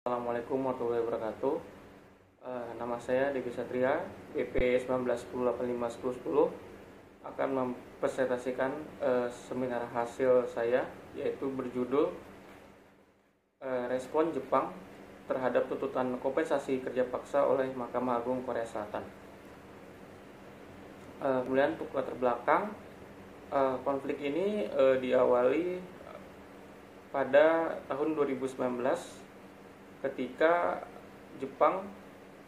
Assalamualaikum warahmatullahi wabarakatuh. Nama saya Dewi Satria, BP 1910851010 akan mempresentasikan seminar hasil saya, yaitu berjudul Respon Jepang terhadap tuntutan kompensasi kerja paksa oleh Mahkamah Agung Korea Selatan. Kemudian untuk latar belakang, konflik ini diawali pada tahun 2019 ketika Jepang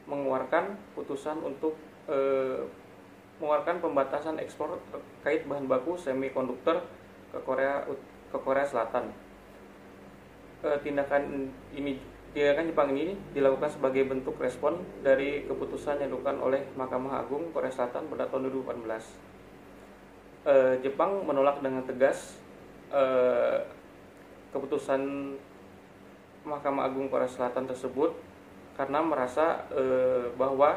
mengeluarkan putusan untuk mengeluarkan pembatasan ekspor terkait bahan baku semikonduktor ke Korea Selatan. Tindakan Jepang ini dilakukan sebagai bentuk respon dari keputusan yang dilakukan oleh Mahkamah Agung Korea Selatan pada tahun 2018. Jepang menolak dengan tegas keputusan Mahkamah Agung Korea Selatan tersebut karena merasa bahwa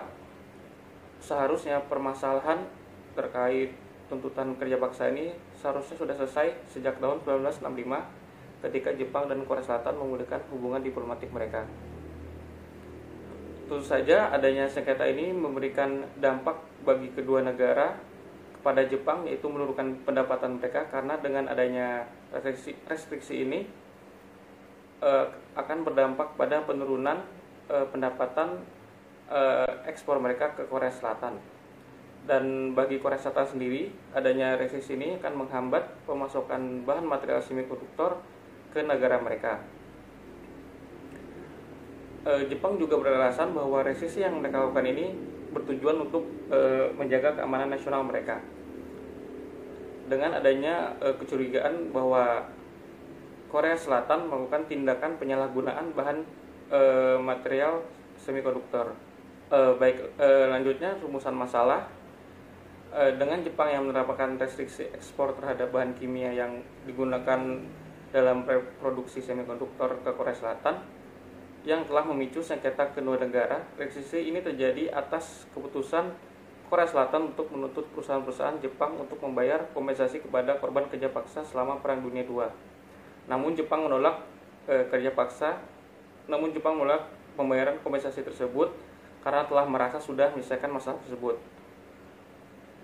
seharusnya permasalahan terkait tuntutan kerja paksa ini seharusnya sudah selesai sejak tahun 1965 ketika Jepang dan Korea Selatan memulihkan hubungan diplomatik mereka. Tentu saja adanya sengketa ini memberikan dampak bagi kedua negara kepada Jepang, yaitu menurunkan pendapatan mereka karena dengan adanya restriksi ini akan berdampak pada penurunan pendapatan ekspor mereka ke Korea Selatan. Dan bagi Korea Selatan sendiri, adanya resesi ini akan menghambat pemasukan bahan material semikonduktor ke negara mereka. Jepang juga beralasan bahwa resesi yang mereka lakukan ini bertujuan untuk menjaga keamanan nasional mereka. Dengan adanya kecurigaan bahwa Korea Selatan melakukan tindakan penyalahgunaan bahan material semikonduktor. Lanjutnya rumusan masalah. Dengan Jepang yang menerapkan restriksi ekspor terhadap bahan kimia yang digunakan dalam produksi semikonduktor ke Korea Selatan yang telah memicu sengketa kedua negara. Restriksi ini terjadi atas keputusan Korea Selatan untuk menuntut perusahaan-perusahaan Jepang untuk membayar kompensasi kepada korban kerja paksa selama Perang Dunia II. Namun Jepang menolak pembayaran kompensasi tersebut karena telah merasa sudah menyelesaikan masalah tersebut.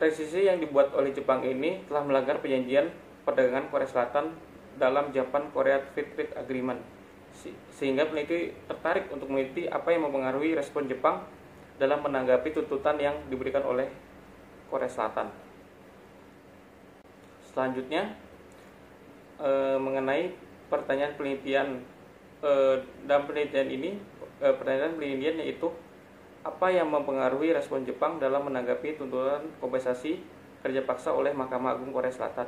Restriksi yang dibuat oleh Jepang ini telah melanggar perjanjian perdagangan Korea Selatan dalam Japan-Korea Free Trade Agreement, sehingga peneliti tertarik untuk meneliti apa yang mempengaruhi respon Jepang dalam menanggapi tuntutan yang diberikan oleh Korea Selatan. Selanjutnya, mengenai pertanyaan penelitian dalam pertanyaan penelitian yaitu apa yang mempengaruhi respon Jepang dalam menanggapi tuntutan kompensasi kerja paksa oleh Mahkamah Agung Korea Selatan.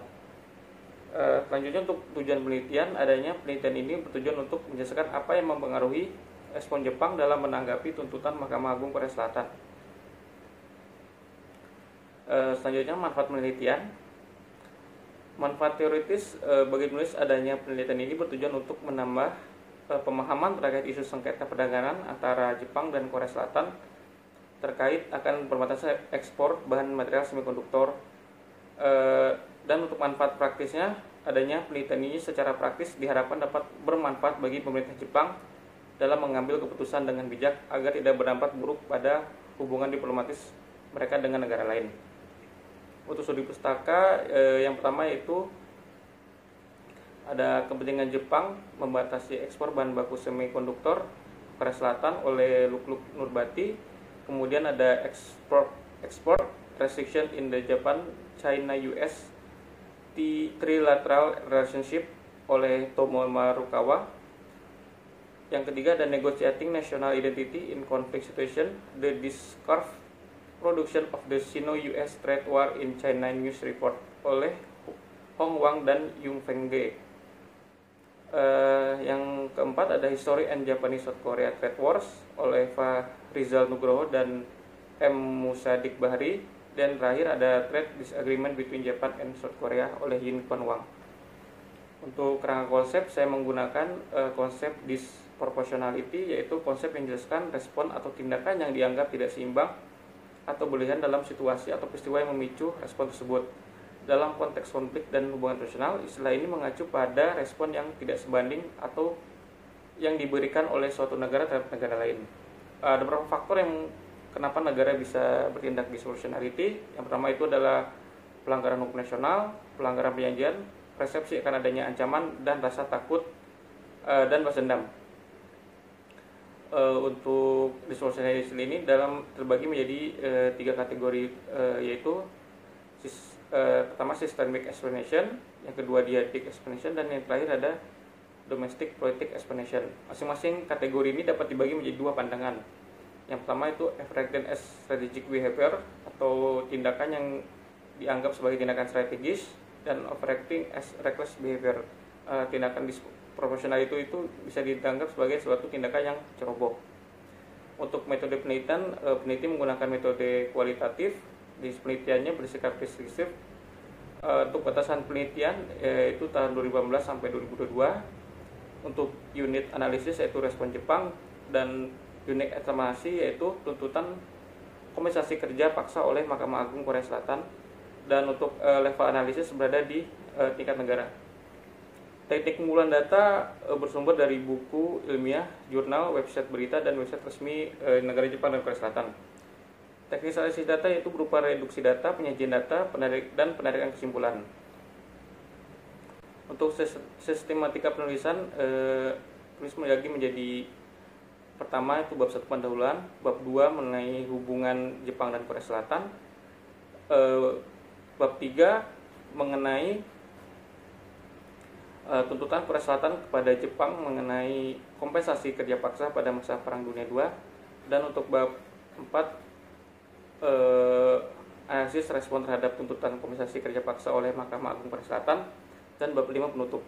Selanjutnya, untuk tujuan penelitian, adanya penelitian ini bertujuan untuk menjelaskan apa yang mempengaruhi respon Jepang dalam menanggapi tuntutan Mahkamah Agung Korea Selatan. Selanjutnya, manfaat penelitian. Manfaat teoritis bagi penulis adanya penelitian ini bertujuan untuk menambah pemahaman terkait isu sengketa perdagangan antara Jepang dan Korea Selatan terkait akan pembatasan ekspor bahan material semikonduktor. Dan untuk manfaat praktisnya, adanya penelitian ini secara praktis diharapkan dapat bermanfaat bagi pemerintah Jepang dalam mengambil keputusan dengan bijak agar tidak berdampak buruk pada hubungan diplomatis mereka dengan negara lain. Untuk studi pustaka, yang pertama yaitu ada kepentingan Jepang membatasi ekspor bahan baku semikonduktor Korea Selatan oleh Lukluk Nurbati. Kemudian ada export restriction in the Japan China US Trilateral Relationship oleh Tomo Marukawa. Yang ketiga ada negotiating national identity in conflict situation, the discourse production of the Sino-US trade war in China News Report oleh Hong Wang dan Yung Feng Ge. Yang keempat ada History and Japanese South Korea Trade Wars oleh Rizal Nugroho dan M. Musadik Bahri. Dan terakhir ada Trade Disagreement between Japan and South Korea oleh Yin Kuan Wang. Untuk kerangka konsep, saya menggunakan konsep disproportionality, yaitu konsep yang menjelaskan respon atau tindakan yang dianggap tidak seimbang atau berlebihan dalam situasi atau peristiwa yang memicu respon tersebut. Dalam konteks konflik dan hubungan internasional, istilah ini mengacu pada respon yang tidak sebanding atau yang diberikan oleh suatu negara terhadap negara lain. Ada beberapa faktor yang kenapa negara bisa bertindak disproportionality. Yang pertama itu adalah pelanggaran hukum nasional, pelanggaran perjanjian, persepsi akan adanya ancaman, dan rasa takut dan balas dendam. Untuk disproportionality ini terbagi menjadi 3 kategori, yaitu pertama systemic explanation, yang kedua dyadic explanation, dan yang terakhir ada domestic politic explanation. Masing-masing kategori ini dapat dibagi menjadi 2 pandangan. Yang pertama itu overreacting as strategic behavior, atau tindakan yang dianggap sebagai tindakan strategis, dan overreacting as reckless behavior. Tindakan disproporsional itu bisa dianggap sebagai suatu tindakan yang ceroboh. Untuk metode penelitian, peneliti menggunakan metode kualitatif. Di penelitiannya bersifat preskriptif. Untuk batasan penelitian itu tahun 2018 sampai 2022. Untuk unit analisis yaitu respon Jepang, dan unit eksaminasi yaitu tuntutan kompensasi kerja paksa oleh Mahkamah Agung Korea Selatan. Dan untuk level analisis berada di tingkat negara. Teknik pengumpulan data bersumber dari buku ilmiah, jurnal, website berita, dan website resmi negara Jepang dan Korea Selatan. Teknik analisis data yaitu berupa reduksi data, penyajian data, dan penarikan kesimpulan. Untuk sistematika penulisan, tulis lagi menjadi pertama itu bab 1 pendahuluan, bab 2 mengenai hubungan Jepang dan Korea Selatan, bab 3 mengenai tuntutan Korea Selatan kepada Jepang mengenai kompensasi kerja paksa pada masa Perang Dunia II, dan untuk bab 4 analisis respon terhadap tuntutan kompensasi kerja paksa oleh Mahkamah Agung Korea Selatan, dan bab 5 penutup.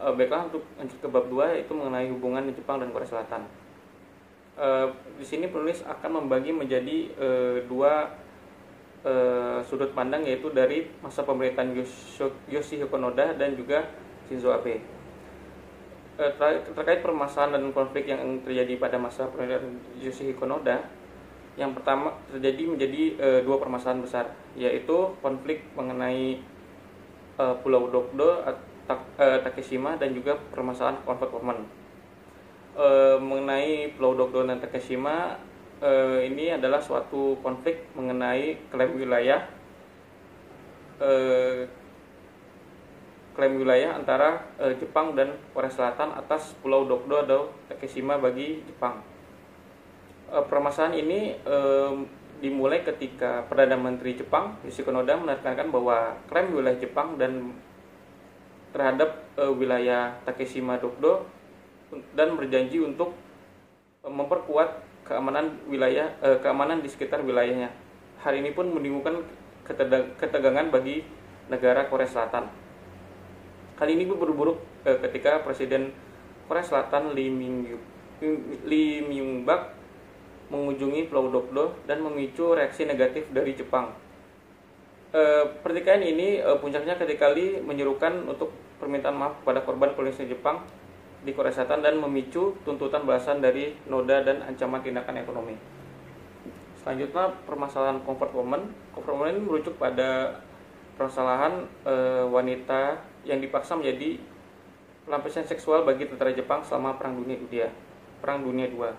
Baiklah, untuk lanjut ke bab 2 yaitu mengenai hubungan Jepang dan Korea Selatan. Di sini penulis akan membagi menjadi 2 sudut pandang, yaitu dari masa pemerintahan Yoshihiko Noda dan juga Shinzo Abe. Terkait permasalahan dan konflik yang terjadi pada masa pemerintahan Yoshihiko Noda, yang pertama terjadi menjadi 2 permasalahan besar, yaitu konflik mengenai Pulau Dokdo, Takeshima, dan juga permasalahan konflik Woman. Mengenai Pulau Dokdo dan Takeshima, ini adalah suatu konflik mengenai klaim wilayah antara Jepang dan Korea Selatan atas Pulau Dokdo atau Takeshima bagi Jepang. Permasalahan ini dimulai ketika Perdana Menteri Jepang Yoshihiko Noda menekankan bahwa klaim wilayah Jepang dan terhadap wilayah Takeshima Dokdo, dan berjanji untuk memperkuat keamanan di sekitar wilayahnya. Hal ini pun menimbulkan ketegangan bagi negara Korea Selatan. Kali ini berburuk ketika Presiden Korea Selatan Lee Myung-bak mengunjungi Pulau Dokdo dan memicu reaksi negatif dari Jepang. Pertikaian ini puncaknya ketika Lee menyerukan untuk permintaan maaf kepada korban kolonialisme Jepang di Korea Selatan dan memicu tuntutan balasan dari Noda dan ancaman tindakan ekonomi. Selanjutnya, permasalahan comfort woman. Comfort woman ini merujuk pada permasalahan wanita yang dipaksa menjadi pelampiasan seksual bagi tentara Jepang selama Perang Dunia II.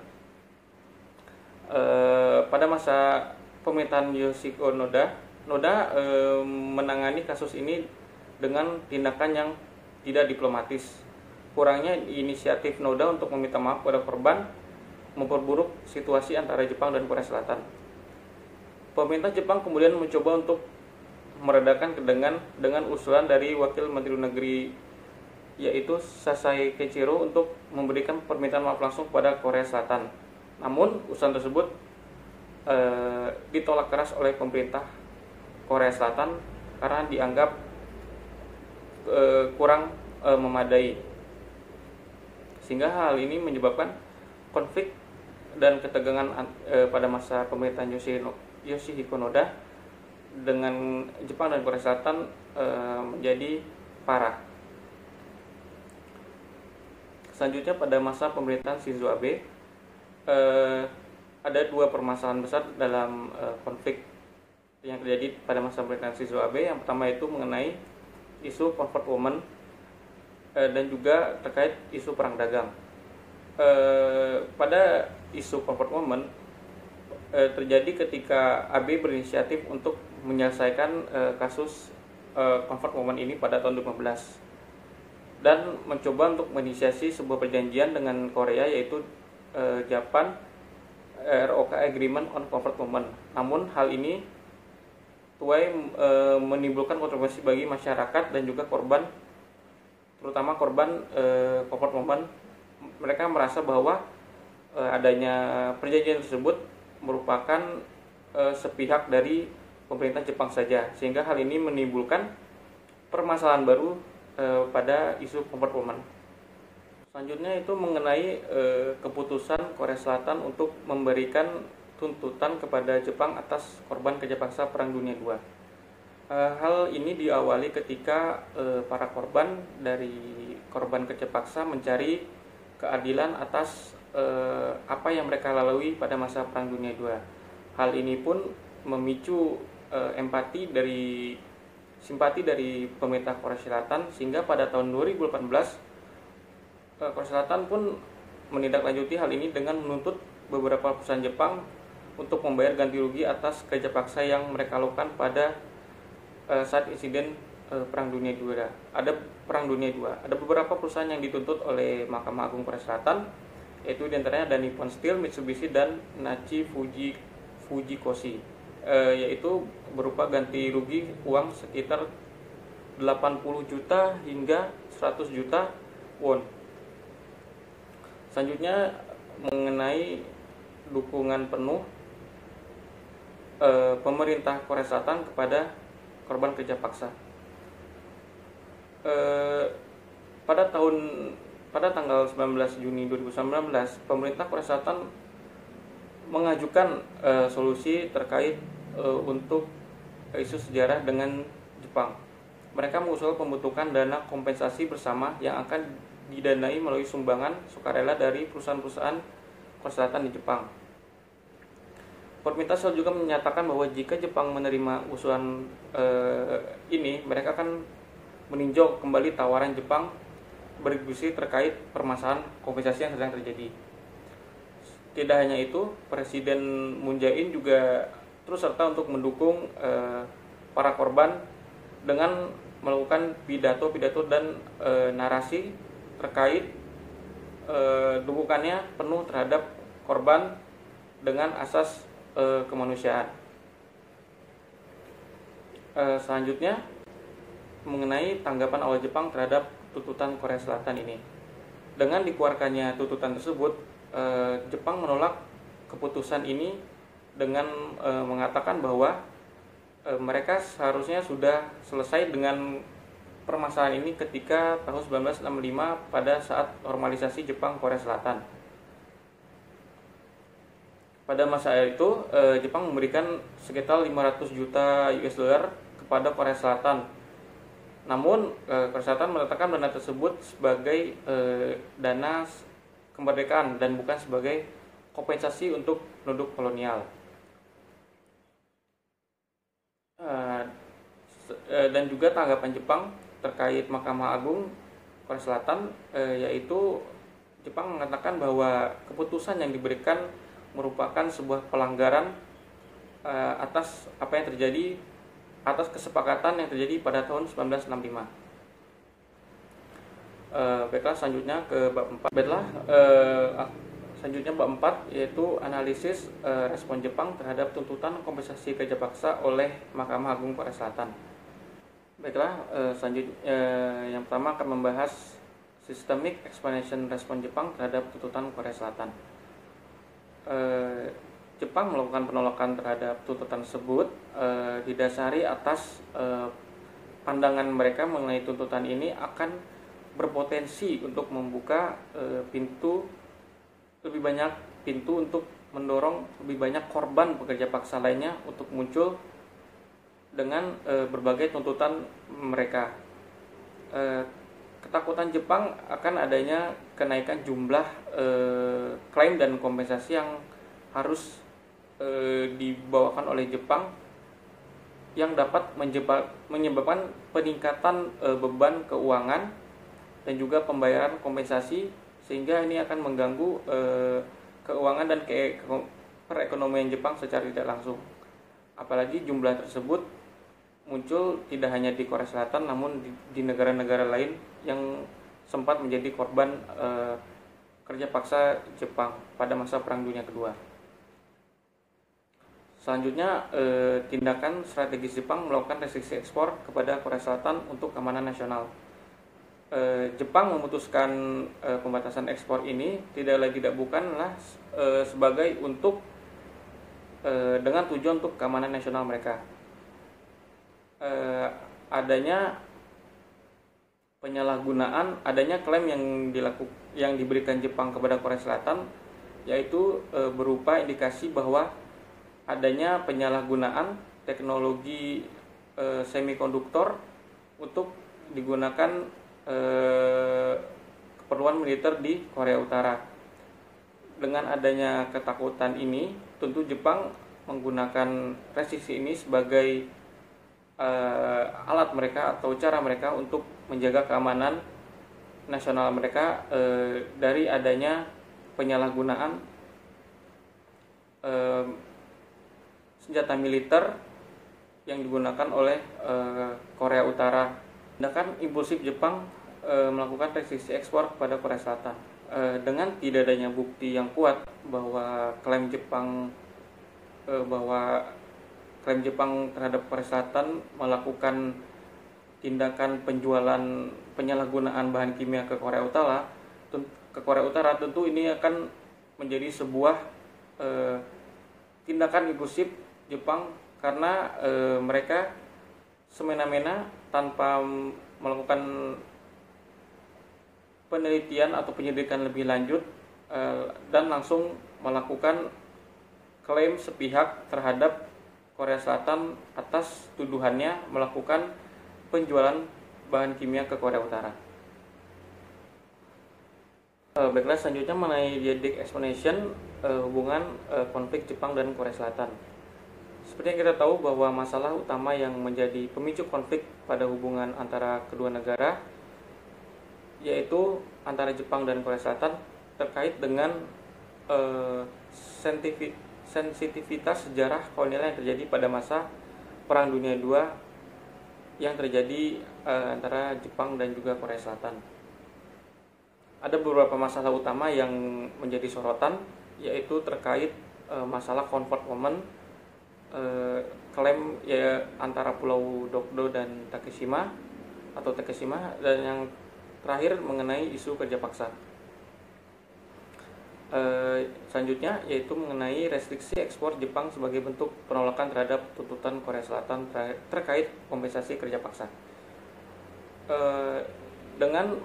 Pada masa pemerintahan Yoshihiko Noda menangani kasus ini dengan tindakan yang tidak diplomatis. Kurangnya inisiatif Noda untuk meminta maaf kepada korban memperburuk situasi antara Jepang dan Korea Selatan. Pemerintah Jepang kemudian mencoba untuk meredakan ketegangan dengan usulan dari Wakil Menteri Luar Negeri, yaitu Sasai Keiichiro, untuk memberikan permintaan maaf langsung kepada Korea Selatan. Namun usulan tersebut ditolak keras oleh pemerintah Korea Selatan karena dianggap kurang memadai, sehingga hal ini menyebabkan konflik dan ketegangan pada masa pemerintahan Yoshihiko Noda dengan Jepang dan Korea Selatan menjadi parah. Selanjutnya, pada masa pemerintahan Shinzo Abe, ada 2 permasalahan besar dalam konflik yang terjadi pada masa pemerintahan Shinzo Abe. Yang pertama itu mengenai isu comfort woman. dan juga terkait isu perang dagang. Pada isu comfort moment terjadi ketika AB berinisiatif untuk menyelesaikan kasus comfort moment ini pada tahun 2015 dan mencoba untuk menginisiasi sebuah perjanjian dengan Korea, yaitu Japan ROK Agreement on Comfort Moment. Namun hal ini tuai menimbulkan kontroversi bagi masyarakat dan juga korban, terutama korban comfort moment. Mereka merasa bahwa adanya perjanjian tersebut merupakan sepihak dari pemerintah Jepang saja, sehingga hal ini menimbulkan permasalahan baru pada isu comfort moment. Selanjutnya itu mengenai keputusan Korea Selatan untuk memberikan tuntutan kepada Jepang atas korban kerja paksa Perang Dunia II. Hal ini diawali ketika para korban dari korban kerja paksa mencari keadilan atas apa yang mereka lalui pada masa Perang Dunia II. Hal ini pun memicu simpati dari pemerintah Korea Selatan, sehingga pada tahun 2018 Korea Selatan pun menindaklanjuti hal ini dengan menuntut beberapa perusahaan Jepang untuk membayar ganti rugi atas kerja paksa yang mereka lakukan pada saat insiden Perang Dunia II. Ada beberapa perusahaan yang dituntut oleh Mahkamah Agung Korea Selatan, yaitu diantaranya ada Nippon Steel, Mitsubishi, dan Nachi Fujikoshi, yaitu berupa ganti rugi uang sekitar 80 juta hingga 100 juta won. Selanjutnya mengenai dukungan penuh pemerintah Korea Selatan kepada korban kerja paksa. Pada tanggal 19 Juni 2019, pemerintah Korea Selatan mengajukan solusi terkait untuk isu sejarah dengan Jepang. Mereka mengusulkan pembentukan dana kompensasi bersama yang akan didanai melalui sumbangan sukarela dari perusahaan-perusahaan Korea Selatan di Jepang. Pemerintah Seoul juga menyatakan bahwa jika Jepang menerima usulan ini, mereka akan meninjau kembali tawaran Jepang berdiskusi terkait permasalahan kompensasi yang sedang terjadi. Tidak hanya itu, Presiden Moon Jae-in juga terus serta untuk mendukung para korban dengan melakukan pidato-pidato dan narasi terkait dukungannya penuh terhadap korban dengan asas kemanusiaan. Selanjutnya mengenai tanggapan awal Jepang terhadap tuntutan Korea Selatan ini. Dengan dikeluarkannya tuntutan tersebut, Jepang menolak keputusan ini dengan mengatakan bahwa mereka seharusnya sudah selesai dengan permasalahan ini ketika tahun 1965 pada saat normalisasi Jepang Korea Selatan. Pada masa itu, Jepang memberikan sekitar 500 juta US dollar kepada Korea Selatan. Namun, Korea Selatan meletakkan dana tersebut sebagai dana kemerdekaan dan bukan sebagai kompensasi untuk penduduk kolonial. Dan juga tanggapan Jepang terkait Mahkamah Agung Korea Selatan, yaitu Jepang mengatakan bahwa keputusan yang diberikan merupakan sebuah pelanggaran atas apa yang terjadi, atas kesepakatan yang terjadi pada tahun 1965. Baiklah, selanjutnya ke bab 4. Selanjutnya bab 4 yaitu analisis respon Jepang terhadap tuntutan kompensasi kerja paksa oleh Mahkamah Agung Korea Selatan. Baiklah, selanjutnya yang pertama akan membahas systemic explanation respon Jepang terhadap tuntutan Korea Selatan. Jepang melakukan penolakan terhadap tuntutan tersebut didasari atas pandangan mereka mengenai tuntutan ini akan berpotensi untuk membuka lebih banyak pintu untuk mendorong lebih banyak korban pekerja paksa lainnya untuk muncul dengan berbagai tuntutan mereka. Ketakutan Jepang akan adanya kenaikan jumlah klaim dan kompensasi yang harus dibawakan oleh Jepang yang dapat menyebabkan peningkatan beban keuangan dan juga pembayaran kompensasi, sehingga ini akan mengganggu keuangan dan perekonomian Jepang secara tidak langsung. Apalagi jumlah tersebut muncul tidak hanya di Korea Selatan, namun di negara-negara lain yang sempat menjadi korban kerja paksa Jepang pada masa Perang Dunia Kedua. Selanjutnya, tindakan strategis Jepang melakukan restriksi ekspor kepada Korea Selatan untuk keamanan nasional. Jepang memutuskan pembatasan ekspor ini tidak bukanlah sebagai untuk dengan tujuan untuk keamanan nasional mereka. Adanya penyalahgunaan, adanya klaim yang diberikan Jepang kepada Korea Selatan, yaitu berupa indikasi bahwa adanya penyalahgunaan teknologi semikonduktor untuk digunakan keperluan militer di Korea Utara. Dengan adanya ketakutan ini, tentu Jepang menggunakan restriksi ini sebagai alat mereka atau cara mereka untuk menjaga keamanan nasional mereka dari adanya penyalahgunaan senjata militer yang digunakan oleh Korea Utara. Tindakan impulsif Jepang melakukan restriksi ekspor kepada Korea Selatan dengan tidak adanya bukti yang kuat bahwa klaim Jepang terhadap Korea Selatan melakukan tindakan penyalahgunaan bahan kimia ke Korea Utara, tentu ini akan menjadi sebuah tindakan impulsif Jepang karena mereka semena-mena tanpa melakukan penelitian atau penyelidikan lebih lanjut dan langsung melakukan klaim sepihak terhadap Korea Selatan atas tuduhannya melakukan penjualan bahan kimia ke Korea Utara. Baiklah, selanjutnya mengenai Diadic explanation hubungan konflik Jepang dan Korea Selatan. Seperti yang kita tahu bahwa masalah utama yang menjadi pemicu konflik pada hubungan antara kedua negara, yaitu antara Jepang dan Korea Selatan, terkait dengan sensitivitas sejarah kolonial yang terjadi pada masa Perang Dunia II yang terjadi antara Jepang dan juga Korea Selatan. Ada beberapa masalah utama yang menjadi sorotan, yaitu terkait masalah comfort woman, klaim antara Pulau Dokdo dan Takeshima, dan yang terakhir mengenai isu kerja paksa. Selanjutnya yaitu mengenai restriksi ekspor Jepang sebagai bentuk penolakan terhadap tuntutan Korea Selatan terkait kompensasi kerja paksa. Dengan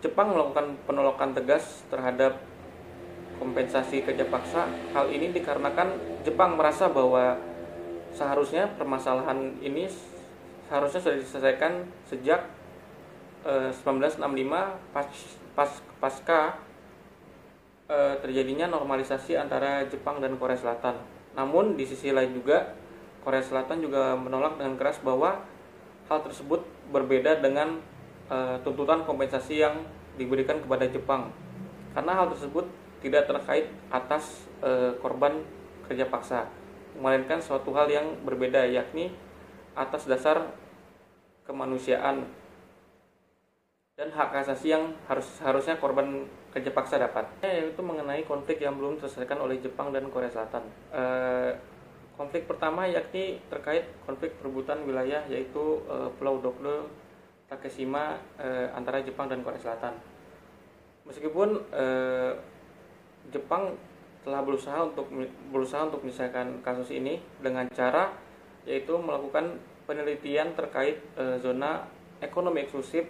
Jepang melakukan penolakan tegas terhadap kompensasi kerja paksa, hal ini dikarenakan Jepang merasa bahwa seharusnya permasalahan ini seharusnya sudah diselesaikan sejak 1965 pasca terjadinya normalisasi antara Jepang dan Korea Selatan. Namun di sisi lain juga Korea Selatan juga menolak dengan keras bahwa hal tersebut berbeda dengan tuntutan kompensasi yang diberikan kepada Jepang, karena hal tersebut tidak terkait atas korban kerja paksa, melainkan suatu hal yang berbeda, yakni atas dasar kemanusiaan dan hak asasi yang harusnya korban kerja paksa dapat, yaitu mengenai konflik yang belum diselesaikan oleh Jepang dan Korea Selatan. Konflik pertama yakni terkait konflik perebutan wilayah, yaitu Pulau Dokdo Takeshima antara Jepang dan Korea Selatan. Meskipun Jepang telah berusaha untuk menyelesaikan kasus ini dengan cara yaitu melakukan penelitian terkait zona ekonomi eksklusif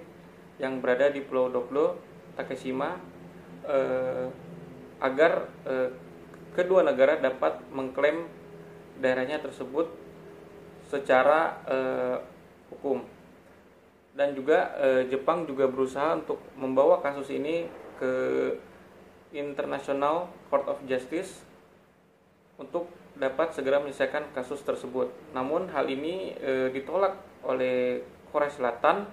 yang berada di Pulau Dokdo Takeshima agar kedua negara dapat mengklaim daerahnya tersebut secara hukum. Dan juga Jepang juga berusaha untuk membawa kasus ini ke International Court of Justice untuk dapat segera menyelesaikan kasus tersebut. Namun hal ini ditolak oleh Korea Selatan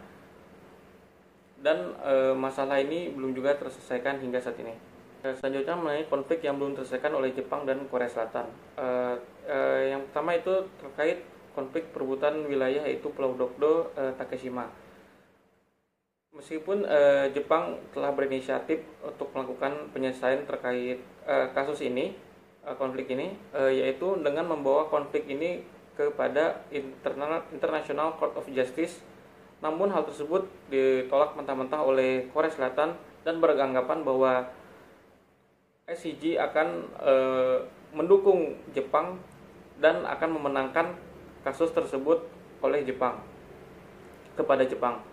dan masalah ini belum juga terselesaikan hingga saat ini. Selanjutnya mengenai konflik yang belum terselesaikan oleh Jepang dan Korea Selatan. Yang pertama itu terkait konflik perebutan wilayah, yaitu Pulau Dokdo Takeshima. Meskipun Jepang telah berinisiatif untuk melakukan penyelesaian terkait kasus ini, konflik ini, yaitu dengan membawa konflik ini kepada International Court of Justice. Namun hal tersebut ditolak mentah-mentah oleh Korea Selatan dan beranggapan bahwa SCG akan mendukung Jepang dan akan memenangkan kasus tersebut oleh Jepang kepada Jepang,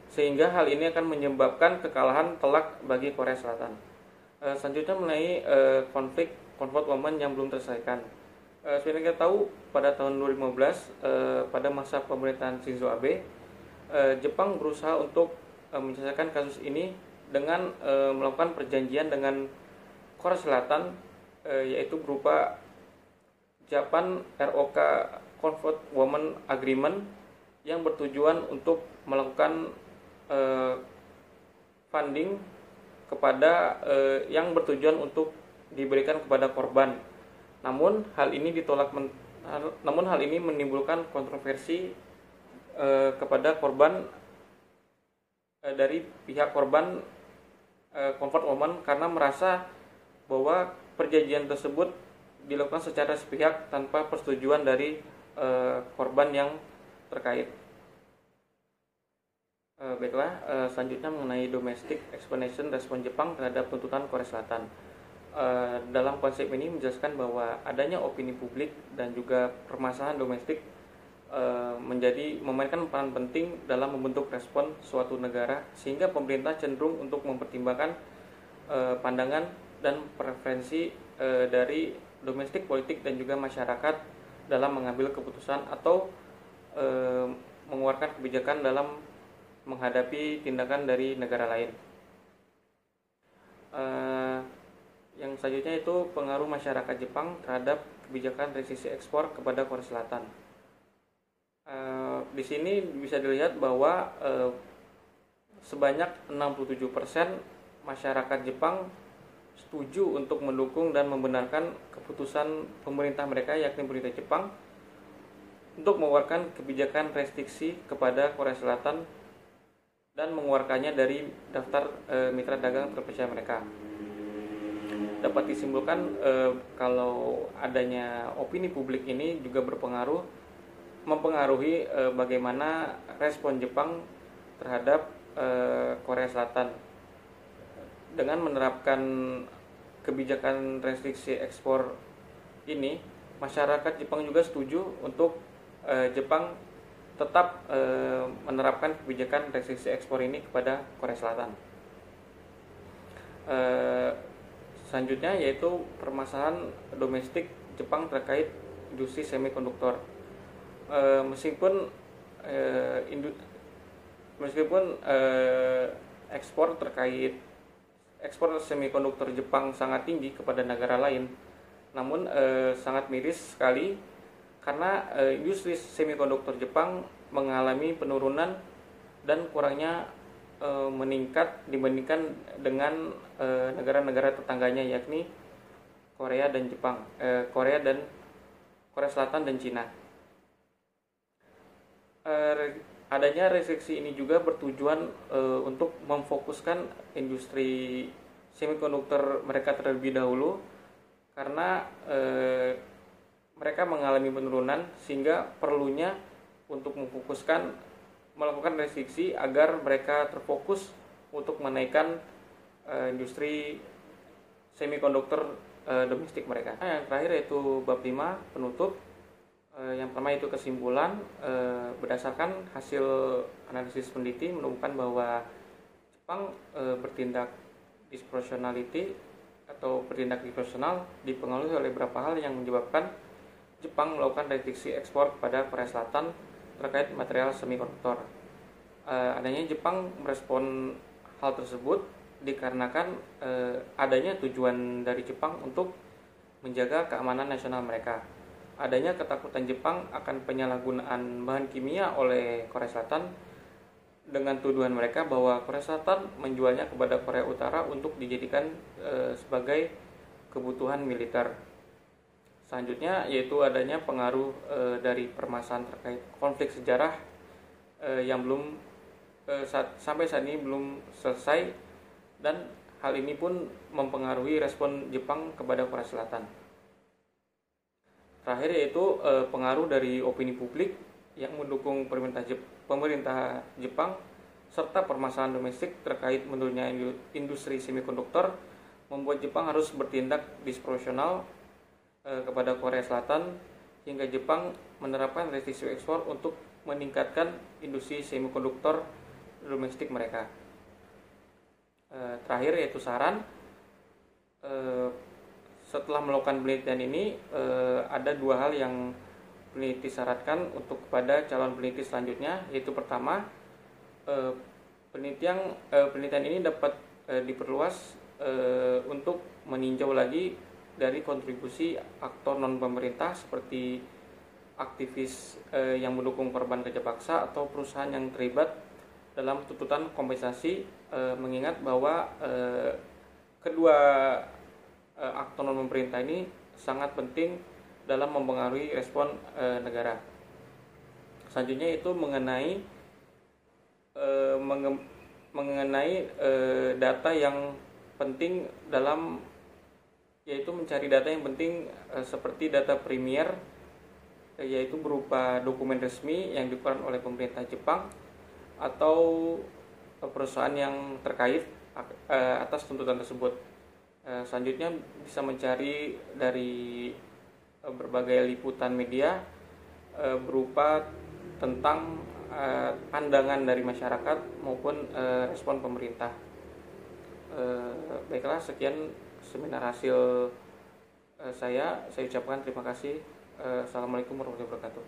sehingga hal ini akan menyebabkan kekalahan telak bagi Korea Selatan. Selanjutnya mengenai konflik Comfort Woman yang belum terselesaikan. Seperti kita tahu, pada tahun 2015 pada masa pemerintahan Shinzo Abe, Jepang berusaha untuk menyelesaikan kasus ini dengan melakukan perjanjian dengan Korea Selatan, yaitu berupa Japan ROK Comfort Woman Agreement yang bertujuan untuk melakukan funding kepada yang bertujuan untuk diberikan kepada korban. Namun hal ini menimbulkan kontroversi kepada korban, dari pihak korban Comfort Woman, karena merasa bahwa perjanjian tersebut dilakukan secara sepihak tanpa persetujuan dari korban yang terkait. Baiklah, selanjutnya mengenai domestic explanation respon Jepang terhadap tuntutan Korea Selatan. Dalam konsep ini menjelaskan bahwa adanya opini publik dan juga permasalahan domestik memainkan peran penting dalam membentuk respon suatu negara, sehingga pemerintah cenderung untuk mempertimbangkan pandangan dan preferensi dari domestik politik dan juga masyarakat dalam mengambil keputusan atau mengeluarkan kebijakan dalam menghadapi tindakan dari negara lain. Yang selanjutnya itu pengaruh masyarakat Jepang terhadap kebijakan restriksi ekspor kepada Korea Selatan. Di sini bisa dilihat bahwa sebanyak 67% masyarakat Jepang setuju untuk mendukung dan membenarkan keputusan pemerintah mereka, yakni pemerintah Jepang, untuk mengeluarkan kebijakan restriksi kepada Korea Selatan dan mengeluarkannya dari daftar mitra dagang terpercaya mereka. Dapat disimpulkan kalau adanya opini publik ini juga mempengaruhi bagaimana respon Jepang terhadap Korea Selatan. Dengan menerapkan kebijakan restriksi ekspor ini, masyarakat Jepang juga setuju untuk Jepang tetap menerapkan kebijakan restriksi ekspor ini kepada Korea Selatan. Selanjutnya yaitu permasalahan domestik Jepang terkait industri semikonduktor. Meskipun ekspor semikonduktor Jepang sangat tinggi kepada negara lain, namun sangat miris sekali karena industri semikonduktor Jepang mengalami penurunan dan kurangnya meningkat dibandingkan dengan negara-negara tetangganya, yakni Korea Selatan dan Cina. Adanya restriksi ini juga bertujuan untuk memfokuskan industri semikonduktor mereka terlebih dahulu, karena mereka mengalami penurunan, sehingga perlunya untuk melakukan restriksi agar mereka terfokus untuk menaikkan industri semikonduktor domestik mereka. Yang terakhir yaitu bab 5 penutup. Yang pertama itu kesimpulan. Berdasarkan hasil analisis peneliti menemukan bahwa Jepang bertindak disproportionality atau bertindak disproporsional dipengaruhi oleh beberapa hal yang menyebabkan Jepang melakukan restriksi ekspor kepada Korea Selatan terkait material semikonduktor. Adanya Jepang merespon hal tersebut dikarenakan adanya tujuan dari Jepang untuk menjaga keamanan nasional mereka. Adanya ketakutan Jepang akan penyalahgunaan bahan kimia oleh Korea Selatan dengan tuduhan mereka bahwa Korea Selatan menjualnya kepada Korea Utara untuk dijadikan sebagai kebutuhan militer. Selanjutnya yaitu adanya pengaruh dari permasalahan terkait konflik sejarah yang belum sampai saat ini belum selesai, dan hal ini pun mempengaruhi respon Jepang kepada Korea Selatan. Terakhir yaitu pengaruh dari opini publik yang mendukung pemerintah Jepang serta permasalahan domestik terkait menurunnya industri semikonduktor membuat Jepang harus bertindak disproporsional kepada Korea Selatan hingga Jepang menerapkan restriksi ekspor untuk meningkatkan industri semikonduktor domestik mereka. Terakhir yaitu saran, setelah melakukan penelitian ini ada dua hal yang peneliti syaratkan untuk kepada calon peneliti selanjutnya, yaitu pertama, penelitian ini dapat diperluas untuk meninjau lagi dari kontribusi aktor non pemerintah seperti aktivis yang mendukung korban kerja paksa atau perusahaan yang terlibat dalam tuntutan kompensasi, mengingat bahwa kedua aktor non pemerintah ini sangat penting dalam mempengaruhi respon negara. Selanjutnya itu mengenai data yang penting dalam, yaitu mencari data yang penting seperti data primer, yaitu berupa dokumen resmi yang dikeluarkan oleh pemerintah Jepang atau perusahaan yang terkait atas tuntutan tersebut. Selanjutnya bisa mencari dari berbagai liputan media berupa tentang pandangan dari masyarakat maupun respon pemerintah. Baiklah, sekian seminar hasil saya ucapkan terima kasih. Assalamualaikum warahmatullahi wabarakatuh.